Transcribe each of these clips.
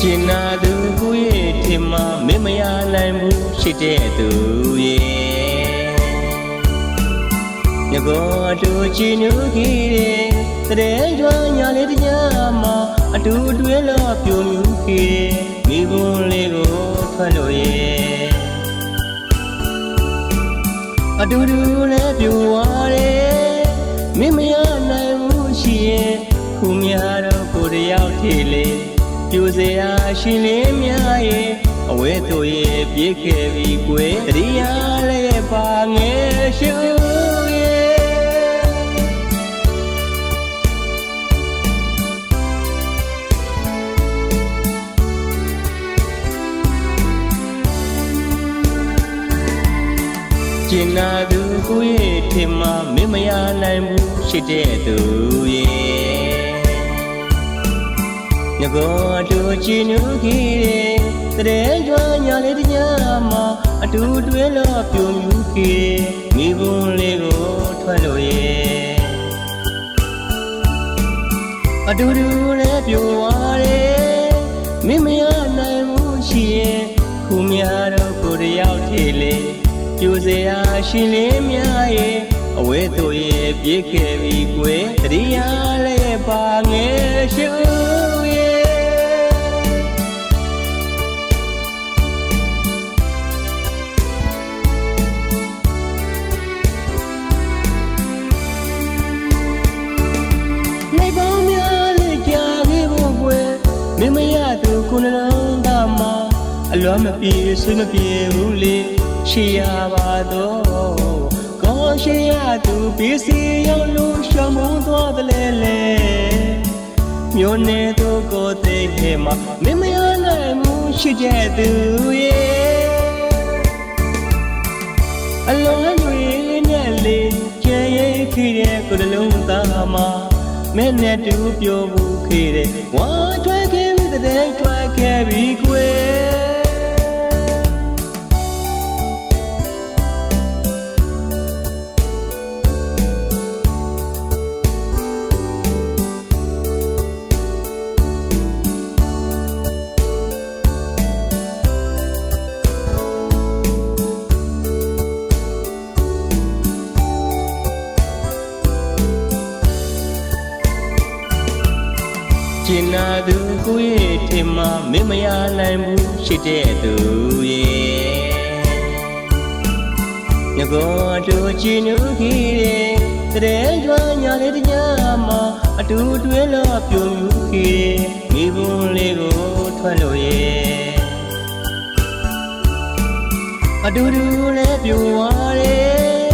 ကျင်နာသူကိုရဲ့ထင်မှမင်းမရနိုင်ဘူးရှိတဲ့သူရဲ့ငကောတို့ချီနူကြီးတဲ့ကြွားညာလေးတရားမှာအတူတွဲလို့ပြုံမြူကြီးမိဘလေးကိုထွက်လို့ရဲ့အတူတူနဲ့ပြူသွားတယ်မင်းမရနိုင်ဘူးရှိရဲ့ခုများတော့ကိုတယောက်ထေလေပြူစရာရှင်လေးများရဲ့အဝဲတို့ရဲ့ပြေးခဲ့ပြီကွယ်တရားလည်းပါငယ်ရှူကျင်နာသူကိုရဲ့ထင်မှမင်းမရနိုင်ဘူးရှိတဲ့သူရဲ့ငကောတို့ချီနူကြီးတဲ့ကြွားညာလေးတရားမှာအတူတွဲလို့ပြုံမြူကြီးမိဘလေးကိုထွက်လို့ရဲ့အတူတူနဲ့ပြိုသွားတယ်မင်းမရနိုင်ဘူးရှိရဲ့ခုများတော့ကိုတယောက်ထေလေပြူစရာရှင်လေးများရဲ့အဝဲတို့ရဲ့ပြေးခဲ့ပြီကွယ်တရားလည်းပါငယ်ရှူရဲ့နေပေါင်းများလေးကြာခဲ့ဖို့ကွယ်မင်းမရသူခုနှလုံးသားမှာအလွမ်းမပြေဆွေးမပြေဘူးလေရှိရပါတော့ကောင်းရှိရသူပစ္စည်းရောက်လို့ရှောင်မုန်းသွားတယ်လေမြို့နယ်သူကိုသိခဲ့မှာမင်းမရနိုင်မှုရှိတဲ့သူရဲ့အလုံးတွေနဲ့လေကျဲရိတ်ခိတဲ့ကိုယ်လုံးသားမှာမင်းနဲ့တူပြောဘူးခေတဲ့ဝါထွက်ခဲ့ပြီတဲ့ထွက်ခဲ့ပြီကွယ်ကျင်နာသူကိုရဲ့ထင်မှမင်းမရနိုင်ဘူးရှိတဲ့သူရဲ့ငကောတို့ချီနူကြီးတဲ့ကြွားညာလေးတရားမှာအတူတွဲလို့ပြုံမြူကြီးမိဘလေးကိုထွက်လို့ရဲ့အတူတူနဲ့ပြိုသွားတယ်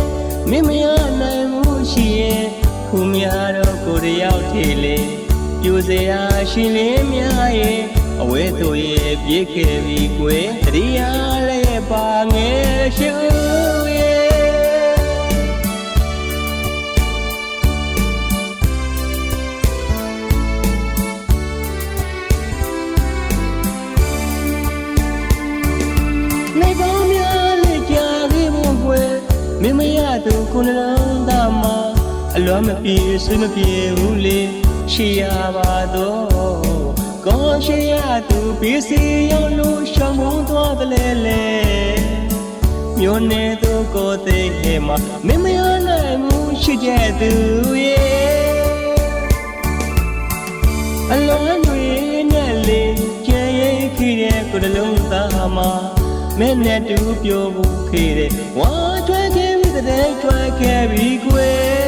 မင်းမရနိုင်ဘူးရှိရဲ့ခုများတော့ကိုတယောက်ထေလေပြူစရာရှင်လေးများရဲ့အဝဲတို့ရဲ့ပြေးခဲ့ပြီကွယ်တရားလည်းပါငယ်ရှူရဲ့နေပေါင်းများလေးကြာခဲ့ဖို့ကွယ်မင်းမရသူခုနှလုံးသားမှာအလွမ်းမပြေဆွေးမပြေဘူးလေရှိရပါတော့ကောင်းရှိရသူပစ္စည်းရောက်လို့ရှောင်မုန်းသွားတယ်လေမြို့နယ်သူကိုသိခဲ့မှာမင်းမရနိုင်မှုရှိတဲ့သူရဲ့အလုံးတွေနဲ့လေကျဲရိတ်ခိတဲ့ကိုယ်လုံးသားမှာမင်းနဲ့တူပြောဘူးခေတဲ့ဝါထွက်ခဲ့ပြီတဲ့ထွက်ခဲ့ပြီကွယ်